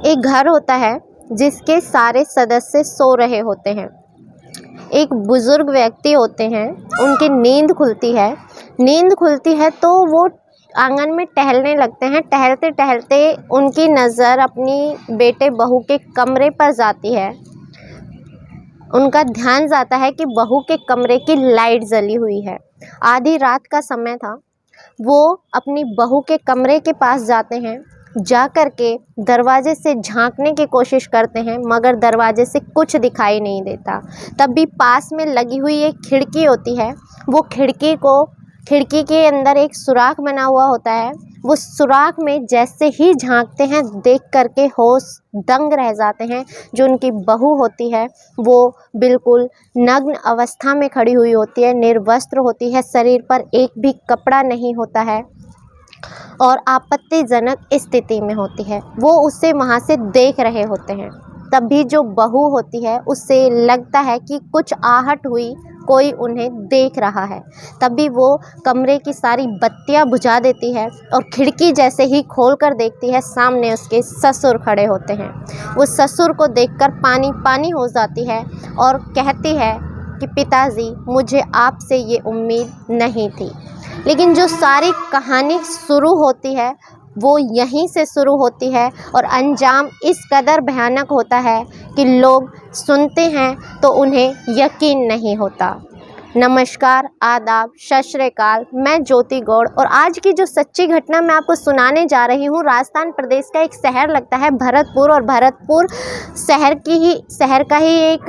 एक घर होता है जिसके सारे सदस्य सो रहे होते हैं। एक बुज़ुर्ग व्यक्ति होते हैं, उनकी नींद खुलती है तो वो आंगन में टहलने लगते हैं। टहलते टहलते उनकी नज़र अपनी बेटे बहू के कमरे पर जाती है। उनका ध्यान जाता है कि बहू के कमरे की लाइट जली हुई है। आधी रात का समय था। वो अपनी बहू के कमरे के पास जाते हैं। जा कर के दरवाजे से झांकने की कोशिश करते हैं, मगर दरवाजे से कुछ दिखाई नहीं देता। तब भी पास में लगी हुई एक खिड़की होती है। वो खिड़की के अंदर एक सुराख बना हुआ होता है। वो सुराख में जैसे ही झांकते हैं, देख करके होश दंग रह जाते हैं। जो उनकी बहू होती है वो बिल्कुल नग्न अवस्था में खड़ी हुई होती है, निर्वस्त्र होती है, शरीर पर एक भी कपड़ा नहीं होता है और आपत्तिजनक स्थिति में होती है। वो उसे वहाँ से देख रहे होते हैं। तभी जो बहू होती है उससे लगता है कि कुछ आहट हुई, कोई उन्हें देख रहा है। तभी वो कमरे की सारी बत्तियां बुझा देती है और खिड़की जैसे ही खोलकर देखती है, सामने उसके ससुर खड़े होते हैं। वो ससुर को देखकर पानी पानी हो जाती है और कहती है कि पिताजी, मुझे आपसे ये उम्मीद नहीं थी। लेकिन जो सारी कहानी शुरू होती है वो यहीं से शुरू होती है और अंजाम इस कदर भयानक होता है कि लोग सुनते हैं तो उन्हें यकीन नहीं होता। नमस्कार, आदाब, सत श्री अकाल। मैं ज्योति गौड़ और आज की जो सच्ची घटना मैं आपको सुनाने जा रही हूँ, राजस्थान प्रदेश का एक शहर लगता है भरतपुर, और भरतपुर शहर का ही एक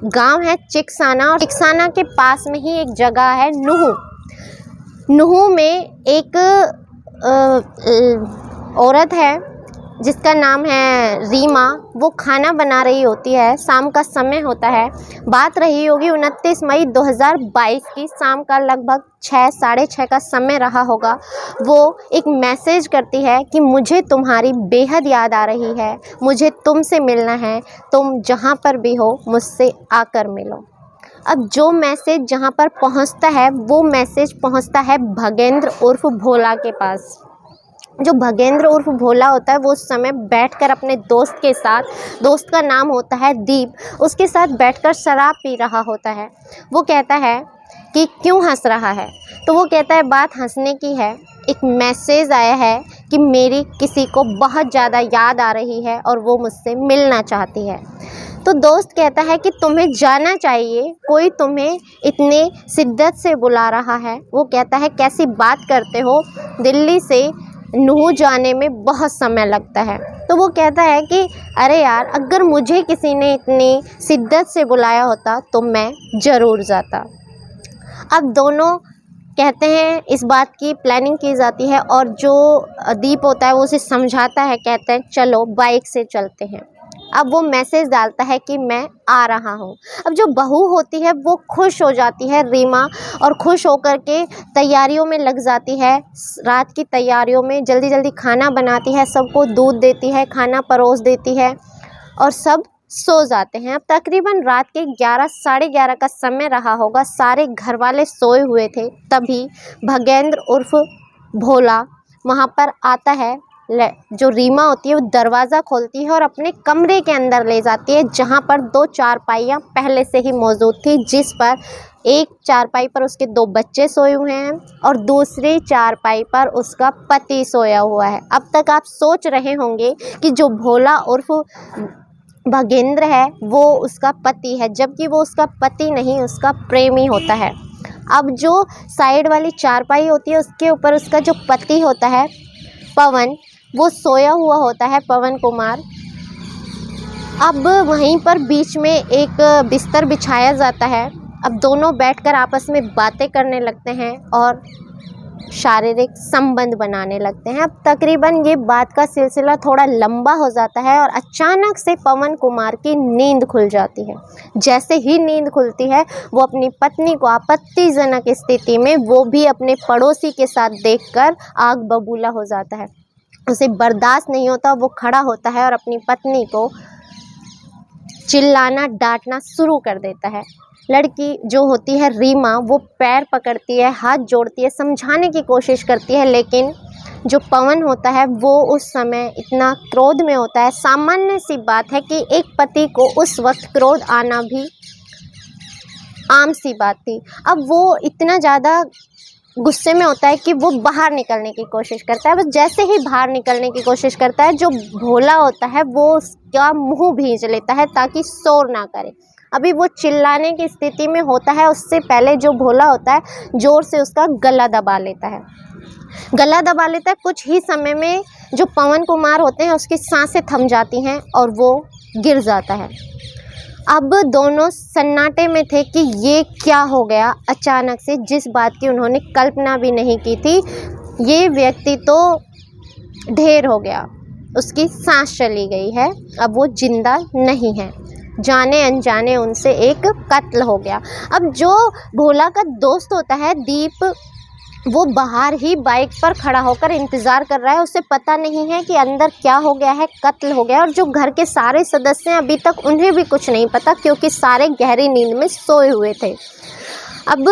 गांव है चिकसाना, और चिकसाना के पास में ही एक जगह है नुहू में एक औरत है जिसका नाम है रीमा। वो खाना बना रही होती है। शाम का समय होता है। बात रही होगी 29 मई 2022 की। शाम का लगभग 6 साढ़े 6 का समय रहा होगा। वो एक मैसेज करती है कि मुझे तुम्हारी बेहद याद आ रही है, मुझे तुमसे मिलना है, तुम जहाँ पर भी हो मुझसे आकर मिलो। अब जो मैसेज जहाँ पर पहुँचता है वो मैसेज पहुँचता है भगेंद्र उर्फ भोला के पास। जो भगेंद्र उर्फ भोला होता है वो उस समय बैठकर अपने दोस्त के साथ, दोस्त का नाम होता है दीप, उसके साथ बैठकर शराब पी रहा होता है। वो कहता है कि क्यों हंस रहा है? तो वो कहता है बात हंसने की है। एक मैसेज आया है कि मेरी किसी को बहुत ज़्यादा याद आ रही है और वो मुझसे मिलना चाहती है। तो दोस्त कहता है कि तुम्हें जाना चाहिए, कोई तुम्हें इतने शिद्दत से बुला रहा है। वो कहता है कैसी बात करते हो, दिल्ली से नुहू जाने में बहुत समय लगता है। तो वो कहता है कि अरे यार, अगर मुझे किसी ने इतनी शिद्दत से बुलाया होता तो मैं ज़रूर जाता। अब दोनों कहते हैं, इस बात की प्लानिंग की जाती है और जो दीप होता है वो उसे समझाता है। कहते हैं चलो बाइक से चलते हैं। अब वो मैसेज डालता है कि मैं आ रहा हूँ। अब जो बहू होती है वो खुश हो जाती है रीमा, और खुश होकर के तैयारियों में लग जाती है। रात की तैयारियों में जल्दी जल्दी खाना बनाती है, सबको दूध देती है, खाना परोस देती है और सब सो जाते हैं। अब तकरीबन रात के 11 साढ़े 11 का समय रहा होगा। सारे घर वाले सोए हुए थे। तभी भगेंद्र उर्फ भोला वहाँ पर आता है। जो रीमा होती है वो दरवाज़ा खोलती है और अपने कमरे के अंदर ले जाती है, जहाँ पर 2 चारपाइयाँ पहले से ही मौजूद थी, जिस पर एक चारपाई पर उसके 2 बच्चे सोए हुए हैं और दूसरी चारपाई पर उसका पति सोया हुआ है। अब तक आप सोच रहे होंगे कि जो भोला उर्फ भगेंद्र है वो उसका पति है, जबकि वो उसका पति नहीं, उसका प्रेमी होता है। अब जो साइड वाली चारपाई होती है उसके ऊपर उसका जो पति होता है पवन, वो सोया हुआ होता है, पवन कुमार। अब वहीं पर बीच में एक बिस्तर बिछाया जाता है। अब दोनों बैठकर आपस में बातें करने लगते हैं और शारीरिक संबंध बनाने लगते हैं। अब तकरीबन ये बात का सिलसिला थोड़ा लंबा हो जाता है और अचानक से पवन कुमार की नींद खुल जाती है। जैसे ही नींद खुलती है वो अपनी पत्नी को आपत्तिजनक स्थिति में, वो भी अपने पड़ोसी के साथ देखकर आग बबूला हो जाता है। उसे बर्दाश्त नहीं होता, वो खड़ा होता है और अपनी पत्नी को चिल्लाना डांटना शुरू कर देता है। लड़की जो होती है रीमा, वो पैर पकड़ती है, हाथ जोड़ती है, समझाने की कोशिश करती है, लेकिन जो पवन होता है वो उस समय इतना क्रोध में होता है। सामान्य सी बात है कि एक पति को उस वक्त क्रोध आना भी आम सी बात थी। अब वो इतना ज़्यादा गुस्से में होता है कि वो बाहर निकलने की कोशिश करता है। बस जैसे ही बाहर निकलने की कोशिश करता है, जो भोला होता है वो उसका मुंह भींच लेता है ताकि शोर ना करे। अभी वो चिल्लाने की स्थिति में होता है, उससे पहले जो भोला होता है ज़ोर से उसका गला दबा लेता है। कुछ ही समय में जो पवन कुमार होते हैं उसकी सांसें थम जाती हैं और वो गिर जाता है। अब दोनों सन्नाटे में थे कि ये क्या हो गया अचानक से, जिस बात की उन्होंने कल्पना भी नहीं की थी। ये व्यक्ति तो ढेर हो गया, उसकी सांस चली गई है, अब वो जिंदा नहीं है। जाने अनजाने उनसे एक कत्ल हो गया। अब जो भोला का दोस्त होता है दीप, वो बाहर ही बाइक पर खड़ा होकर इंतज़ार कर रहा है। उसे पता नहीं है कि अंदर क्या हो गया है, कत्ल हो गया। और जो घर के सारे सदस्य हैं अभी तक उन्हें भी कुछ नहीं पता, क्योंकि सारे गहरी नींद में सोए हुए थे। अब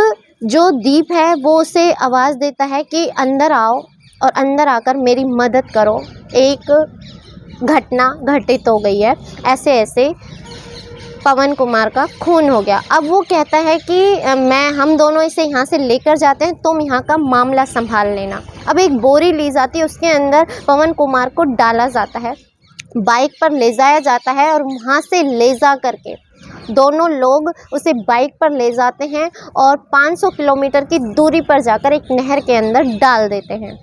जो दीप है वो उसे आवाज़ देता है कि अंदर आओ और अंदर आकर मेरी मदद करो, एक घटना घटित हो गई है, ऐसे ऐसे पवन कुमार का खून हो गया। अब वो कहता है कि हम दोनों इसे यहाँ से लेकर जाते हैं, तुम यहाँ का मामला संभाल लेना। अब एक बोरी ली जाती है, उसके अंदर पवन कुमार को डाला जाता है, बाइक पर ले जाया जाता है और वहाँ से ले जा करके दोनों लोग उसे बाइक पर ले जाते हैं और 500 किलोमीटर की दूरी पर जाकर एक नहर के अंदर डाल देते हैं।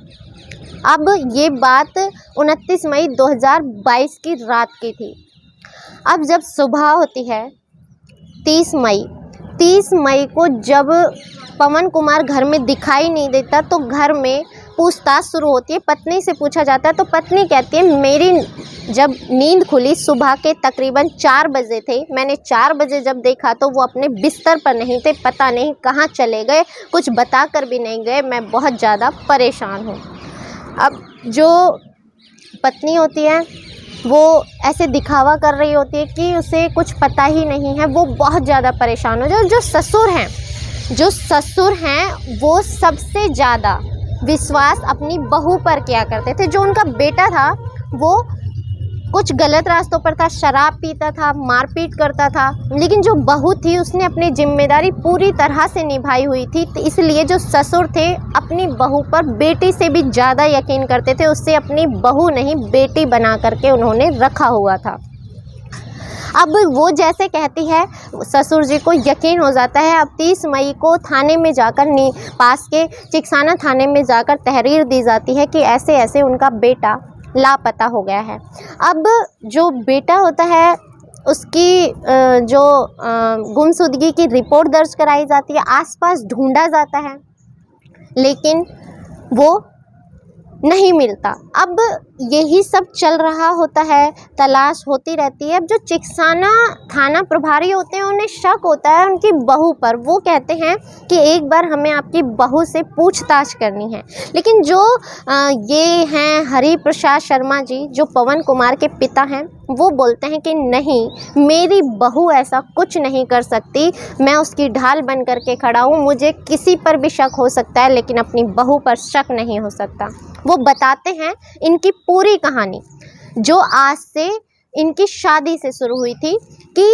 अब ये बात 29 मई 2022 की रात की थी। अब जब सुबह होती है 30 मई को जब पवन कुमार घर में दिखाई नहीं देता तो घर में पूछताछ शुरू होती है। पत्नी से पूछा जाता है तो पत्नी कहती है मेरी जब नींद खुली सुबह के तकरीबन 4 बजे थे, मैंने 4 बजे जब देखा तो वो अपने बिस्तर पर नहीं थे, पता नहीं कहाँ चले गए, कुछ बता कर भी नहीं गए, मैं बहुत ज़्यादा परेशान हूँ। अब जो पत्नी होती है वो ऐसे दिखावा कर रही होती है कि उसे कुछ पता ही नहीं है, वो बहुत ज़्यादा परेशान हो जाए। जो ससुर हैं वो सबसे ज़्यादा विश्वास अपनी बहू पर किया करते थे। जो उनका बेटा था वो कुछ गलत रास्तों पर था, शराब पीता था, मारपीट करता था, लेकिन जो बहू थी उसने अपनी जिम्मेदारी पूरी तरह से निभाई हुई थी। तो इसलिए जो ससुर थे अपनी बहू पर बेटी से भी ज़्यादा यकीन करते थे, उससे अपनी बहू नहीं बेटी बना करके उन्होंने रखा हुआ था। अब वो जैसे कहती है ससुर जी को यकीन हो जाता है। अब 30 मई को थाने में जाकर पास के चिकसाना थाने में जाकर तहरीर दी जाती है कि ऐसे ऐसे उनका बेटा लापता हो गया है। अब जो बेटा होता है उसकी जो गुमशुदगी की रिपोर्ट दर्ज कराई जाती है, आसपास ढूंढा जाता है लेकिन वो नहीं मिलता। अब यही सब चल रहा होता है, तलाश होती रहती है। अब जो चिकसाना थाना प्रभारी होते हैं उन्हें शक होता है उनकी बहू पर। वो कहते हैं कि एक बार हमें आपकी बहू से पूछताछ करनी है, लेकिन जो ये हैं हरि प्रसाद शर्मा जी जो पवन कुमार के पिता हैं, वो बोलते हैं कि नहीं, मेरी बहू ऐसा कुछ नहीं कर सकती, मैं उसकी ढाल बन करके खड़ा हूँ, मुझे किसी पर भी शक हो सकता है लेकिन अपनी बहू पर शक नहीं हो सकता। वो बताते हैं इनकी पूरी कहानी जो आज से इनकी शादी से शुरू हुई थी। कि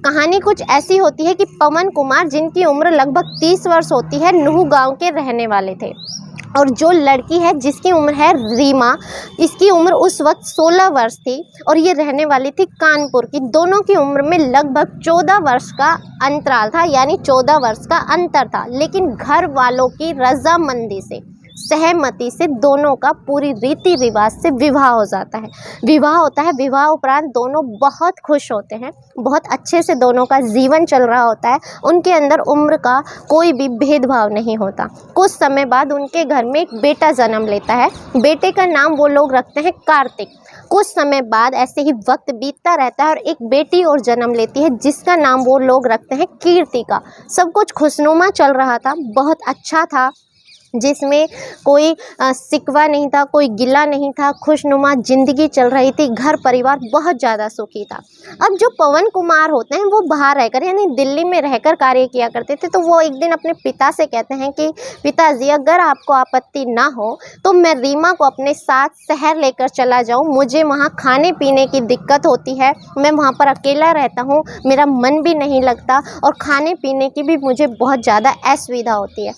कहानी कुछ ऐसी होती है कि पवन कुमार जिनकी उम्र लगभग 30 वर्ष होती है, नूह गांव के रहने वाले थे, और जो लड़की है जिसकी उम्र है रीमा, इसकी उम्र उस वक्त 16 वर्ष थी और ये रहने वाली थी कानपुर की। दोनों की उम्र में लगभग 14 वर्ष का अंतराल था, यानी 14 वर्ष का अंतर था, लेकिन घर वालों की रजामंदी से, सहमति से दोनों का पूरी रीति रिवाज से विवाह हो जाता है। विवाह होता है, विवाह उपरांत दोनों बहुत खुश होते हैं, बहुत अच्छे से दोनों का जीवन चल रहा होता है। उनके अंदर उम्र का कोई भी भेदभाव नहीं होता। कुछ समय बाद उनके घर में एक बेटा जन्म लेता है। बेटे का नाम वो लोग रखते हैं कार्तिक। कुछ समय बाद ऐसे ही वक्त बीतता रहता है और एक बेटी और जन्म लेती है जिसका नाम वो लोग रखते हैं कीर्तिका। सब कुछ खुशनुमा चल रहा था, बहुत अच्छा था। जिसमें कोई शिकवा नहीं था, कोई गिला नहीं था, खुशनुमा ज़िंदगी चल रही थी, घर परिवार बहुत ज़्यादा सुखी था। अब जो पवन कुमार होते हैं वो बाहर रहकर यानी दिल्ली में रहकर कार्य किया करते थे, तो वो एक दिन अपने पिता से कहते हैं कि पिताजी अगर आपको आपत्ति ना हो तो मैं रीमा को अपने साथ शहर लेकर चला जाऊँ, मुझे वहाँ खाने पीने की दिक्कत होती है, मैं वहाँ पर अकेला रहता हूँ, मेरा मन भी नहीं लगता और खाने पीने की भी मुझे बहुत ज़्यादा असुविधा होती है।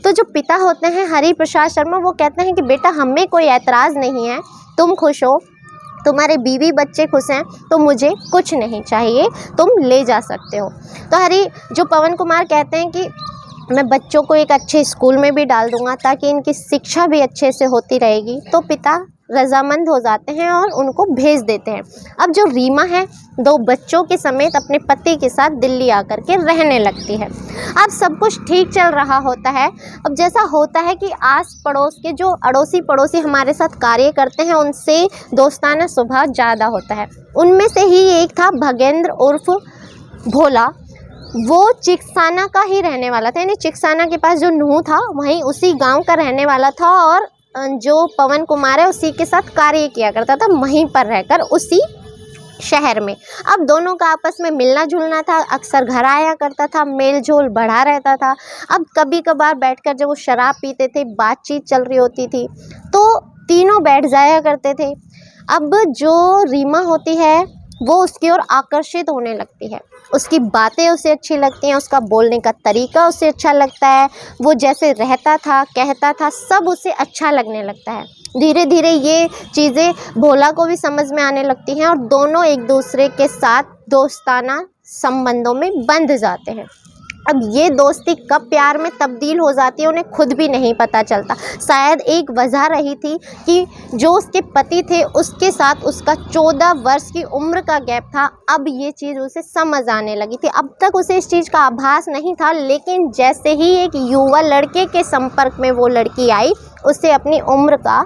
तो जो पिता होते हैं हरि प्रसाद शर्मा वो कहते हैं कि बेटा हमें कोई ऐतराज़ नहीं है, तुम खुश हो, तुम्हारे बीवी बच्चे खुश हैं तो मुझे कुछ नहीं चाहिए, तुम ले जा सकते हो। तो जो पवन कुमार कहते हैं कि मैं बच्चों को एक अच्छे स्कूल में भी डाल दूंगा ताकि इनकी शिक्षा भी अच्छे से होती रहेगी। तो पिता रजामंद हो जाते हैं और उनको भेज देते हैं। अब जो रीमा है 2 बच्चों के समेत अपने पति के साथ दिल्ली आकर के रहने लगती है। अब सब कुछ ठीक चल रहा होता है। अब जैसा होता है कि आस पड़ोस के जो अड़ोसी पड़ोसी हमारे साथ कार्य करते हैं उनसे दोस्ताना स्वभाव ज़्यादा होता है। उनमें से ही एक था भगेंद्र उर्फ भोला, वो चिकसाना का ही रहने वाला था, यानी चिकसाना के पास जो नूह था वहीं उसी गांव का रहने वाला था और जो पवन कुमार है उसी के साथ कार्य किया करता था वहीं पर रहकर उसी शहर में। अब दोनों का आपस में मिलना जुलना था, अक्सर घर आया करता था, मेल जोल बढ़ा रहता था। अब कभी कभार बैठकर जब वो शराब पीते थे, बातचीत चल रही होती थी तो तीनों बैठ जाया करते थे। अब जो रीमा होती है वो उसकी ओर आकर्षित होने लगती है, उसकी बातें उसे अच्छी लगती हैं, उसका बोलने का तरीका उसे अच्छा लगता है, वो जैसे रहता था कहता था सब उसे अच्छा लगने लगता है। धीरे धीरे ये चीज़ें भोला को भी समझ में आने लगती हैं और दोनों एक दूसरे के साथ दोस्ताना संबंधों में बंध जाते हैं। अब ये दोस्ती कब प्यार में तब्दील हो जाती है उन्हें खुद भी नहीं पता चलता। शायद एक वजह रही थी कि जो उसके पति थे उसके साथ उसका 14 वर्ष की उम्र का गैप था। अब ये चीज़ उसे समझ आने लगी थी। अब तक उसे इस चीज़ का आभास नहीं था, लेकिन जैसे ही एक युवा लड़के के संपर्क में वो लड़की आई उसे अपनी उम्र का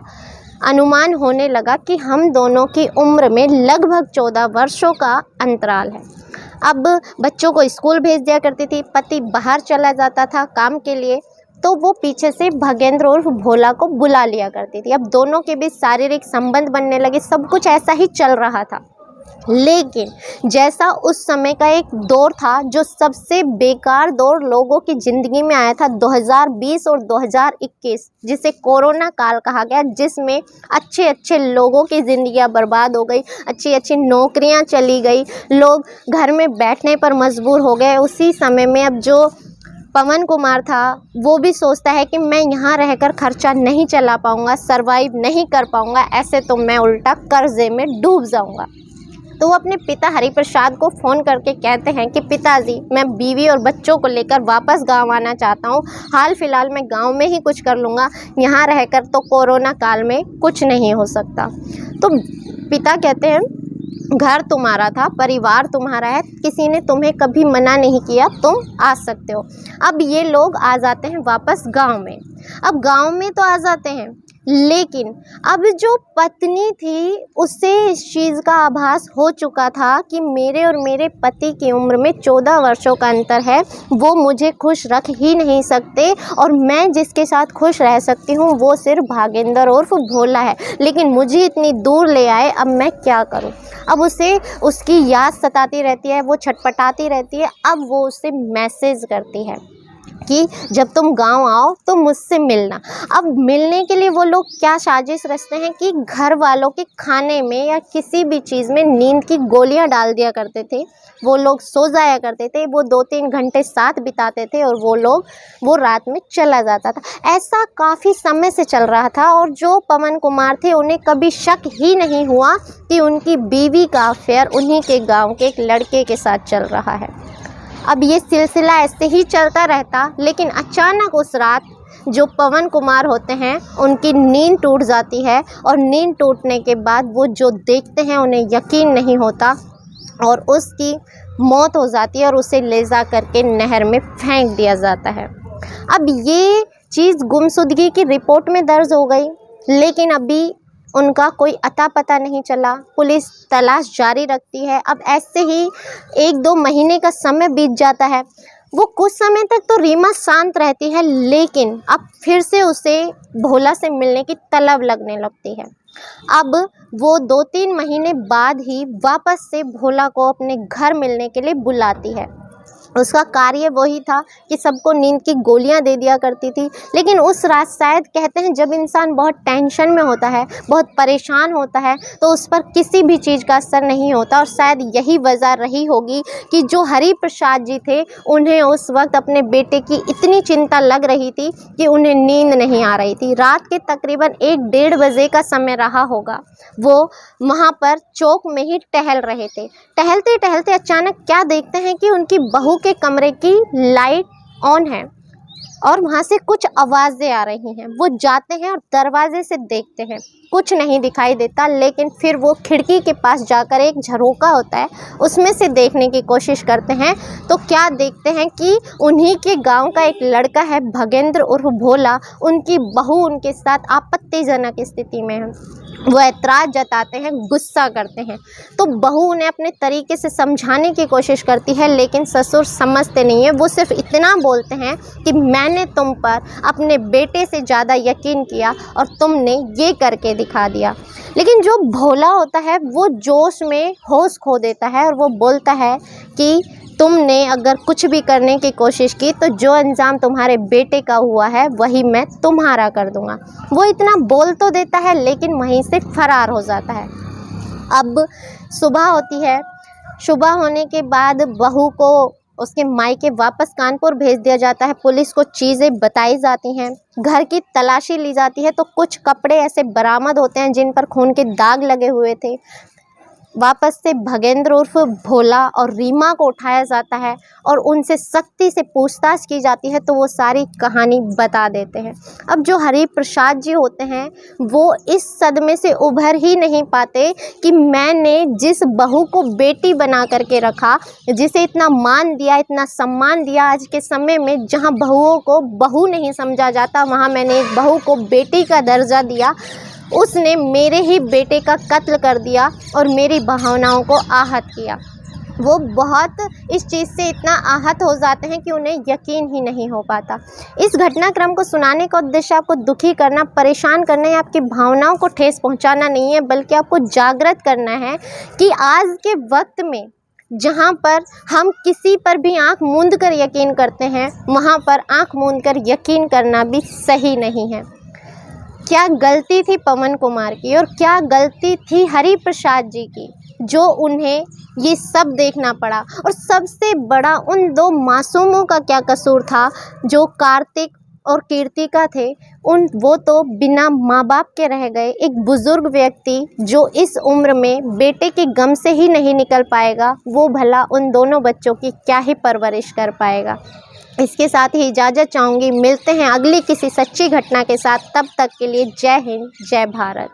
अनुमान होने लगा कि हम दोनों की उम्र में लगभग 14 वर्षों का अंतराल है। अब बच्चों को स्कूल भेज दिया करती थी, पति बाहर चला जाता था काम के लिए, तो वो पीछे से भगेंद्र उर्फ भोला को बुला लिया करती थी। अब दोनों के बीच शारीरिक संबंध बनने लगे, सब कुछ ऐसा ही चल रहा था। लेकिन जैसा उस समय का एक दौर था जो सबसे बेकार दौर लोगों की ज़िंदगी में आया था 2020 और 2021, जिसे कोरोना काल कहा गया, जिसमें अच्छे अच्छे लोगों की ज़िंदगियां बर्बाद हो गई, अच्छी अच्छी नौकरियां चली गई, लोग घर में बैठने पर मजबूर हो गए। उसी समय में अब जो पवन कुमार था वो भी सोचता है कि मैं यहाँ रहकर खर्चा नहीं चला पाऊँगा, सर्वाइव नहीं कर पाऊँगा, ऐसे तो मैं उल्टा कर्जे में डूब जाऊँगा। तो वो अपने पिता हरिप्रसाद को फ़ोन करके कहते हैं कि पिताजी मैं बीवी और बच्चों को लेकर वापस गांव आना चाहता हूं, हाल फिलहाल मैं गांव में ही कुछ कर लूँगा, यहाँ रहकर तो कोरोना काल में कुछ नहीं हो सकता। तो पिता कहते हैं घर तुम्हारा था, परिवार तुम्हारा है, किसी ने तुम्हें कभी मना नहीं किया, तुम आ सकते हो। अब ये लोग आ जाते हैं वापस गांव में। अब गांव में तो आ जाते हैं, लेकिन अब जो पत्नी थी उससे इस चीज़ का आभास हो चुका था कि मेरे और मेरे पति की उम्र में 14 वर्षों का अंतर है, वो मुझे खुश रख ही नहीं सकते और मैं जिसके साथ खुश रह सकती हूँ वो सिर्फ भागेंद्र उर्फ भोला है, लेकिन मुझे इतनी दूर ले आए, अब मैं क्या करूँ। अब उसे उसकी याद सताती रहती है, वो छटपटाती रहती है। अब वो उसे मैसेज करती है कि जब तुम गांव आओ तो मुझसे मिलना। अब मिलने के लिए वो लोग क्या साजिश रचते हैं कि घर वालों के खाने में या किसी भी चीज़ में नींद की गोलियां डाल दिया करते थे, वो लोग सो जाया करते थे, वो 2-3 घंटे साथ बिताते थे और वो रात में चला जाता था। ऐसा काफ़ी समय से चल रहा था और जो पवन कुमार थे उन्हें कभी शक ही नहीं हुआ कि उनकी बीवी का अफेयर उन्हीं के गाँव के एक लड़के के साथ चल रहा है। अब ये सिलसिला ऐसे ही चलता रहता, लेकिन अचानक उस रात जो पवन कुमार होते हैं उनकी नींद टूट जाती है और नींद टूटने के बाद वो जो देखते हैं उन्हें यकीन नहीं होता और उसकी मौत हो जाती है और उसे ले जा करके नहर में फेंक दिया जाता है। अब ये चीज़ गुमशुदगी की रिपोर्ट में दर्ज हो गई, लेकिन अभी उनका कोई अता पता नहीं चला, पुलिस तलाश जारी रखती है। अब ऐसे ही 1-2 महीने का समय बीत जाता है। वो कुछ समय तक तो रीमा शांत रहती है, लेकिन अब फिर से उसे भोला से मिलने की तलब लगने लगती है। अब वो 2-3 महीने बाद ही वापस से भोला को अपने घर मिलने के लिए बुलाती है। उसका कार्य वही था कि सबको नींद की गोलियां दे दिया करती थी। लेकिन उस रात शायद कहते हैं जब इंसान बहुत टेंशन में होता है, बहुत परेशान होता है, तो उस पर किसी भी चीज़ का असर नहीं होता। और शायद यही वजह रही होगी कि जो हरि प्रसाद जी थे, उन्हें उस वक्त अपने बेटे की इतनी चिंता लग रही थी कि उन्हें नींद नहीं आ रही थी। रात के तकरीबन 1-1:30 बजे का समय रहा होगा। वो वहाँ पर चौक में ही टहल रहे थे। टहलते टहलते अचानक क्या देखते हैं कि उनकी बहू के कमरे की लाइट ऑन है और वहाँ से कुछ आवाज़ें आ रही हैं। वो जाते हैं और दरवाजे से देखते हैं, कुछ नहीं दिखाई देता। लेकिन फिर वो खिड़की के पास जाकर, एक झरोका होता है उसमें से देखने की कोशिश करते हैं, तो क्या देखते हैं कि उन्हीं के गांव का एक लड़का है भगेंद्र उर्फ भोला, उनकी बहू उनके साथ आपत्तिजनक स्थिति में है। वो ऐतराज़ जताते हैं, गुस्सा करते हैं। तो बहू उन्हें अपने तरीके से समझाने की कोशिश करती है, लेकिन ससुर समझते नहीं हैं। वो सिर्फ इतना बोलते हैं कि मैंने तुम पर अपने बेटे से ज़्यादा यकीन किया और तुमने ये करके दिखा दिया। लेकिन जो भोला होता है वो जोश में होश खो देता है और वो बोलता है कि तुमने अगर कुछ भी करने की कोशिश की तो जो अंजाम तुम्हारे बेटे का हुआ है वही मैं तुम्हारा कर दूंगा। वो इतना बोल तो देता है लेकिन वहीं से फरार हो जाता है। अब सुबह होती है। सुबह होने के बाद बहू को उसके मायके वापस कानपुर भेज दिया जाता है। पुलिस को चीज़ें बताई जाती हैं, घर की तलाशी ली जाती है, तो कुछ कपड़े ऐसे बरामद होते हैं जिन पर खून के दाग लगे हुए थे। वापस से भगेंद्र उर्फ भोला और रीमा को उठाया जाता है और उनसे सख्ती से पूछताछ की जाती है, तो वो सारी कहानी बता देते हैं। अब जो हरि प्रसाद जी होते हैं वो इस सदमे से उभर ही नहीं पाते कि मैंने जिस बहू को बेटी बना करके रखा, जिसे इतना मान दिया, इतना सम्मान दिया, आज के समय में जहाँ बहुओं को बहू नहीं समझा जाता, वहाँ मैंने एक बहू को बेटी का दर्जा दिया, उसने मेरे ही बेटे का कत्ल कर दिया और मेरी भावनाओं को आहत किया। वो बहुत इस चीज़ से इतना आहत हो जाते हैं कि उन्हें यकीन ही नहीं हो पाता। इस घटनाक्रम को सुनाने का उद्देश्य आपको दुखी करना, परेशान करना या आपकी भावनाओं को ठेस पहुंचाना नहीं है, बल्कि आपको जागृत करना है कि आज के वक्त में जहाँ पर हम किसी पर भी आंख मूंद कर यकीन करते हैं, वहाँ पर आंख मूंद कर यकीन करना भी सही नहीं है। क्या गलती थी पवन कुमार की और क्या गलती थी हरि प्रसाद जी की, जो उन्हें ये सब देखना पड़ा। और सबसे बड़ा उन 2 मासूमों का क्या कसूर था जो कार्तिक और कीर्तिका थे। वो तो बिना माँ बाप के रह गए। एक बुज़ुर्ग व्यक्ति जो इस उम्र में बेटे के गम से ही नहीं निकल पाएगा, वो भला उन दोनों बच्चों की क्या ही परवरिश कर पाएगा। इसके साथ ही इजाज़त चाहूँगी। मिलते हैं अगली किसी सच्ची घटना के साथ। तब तक के लिए जय हिंद, जय भारत।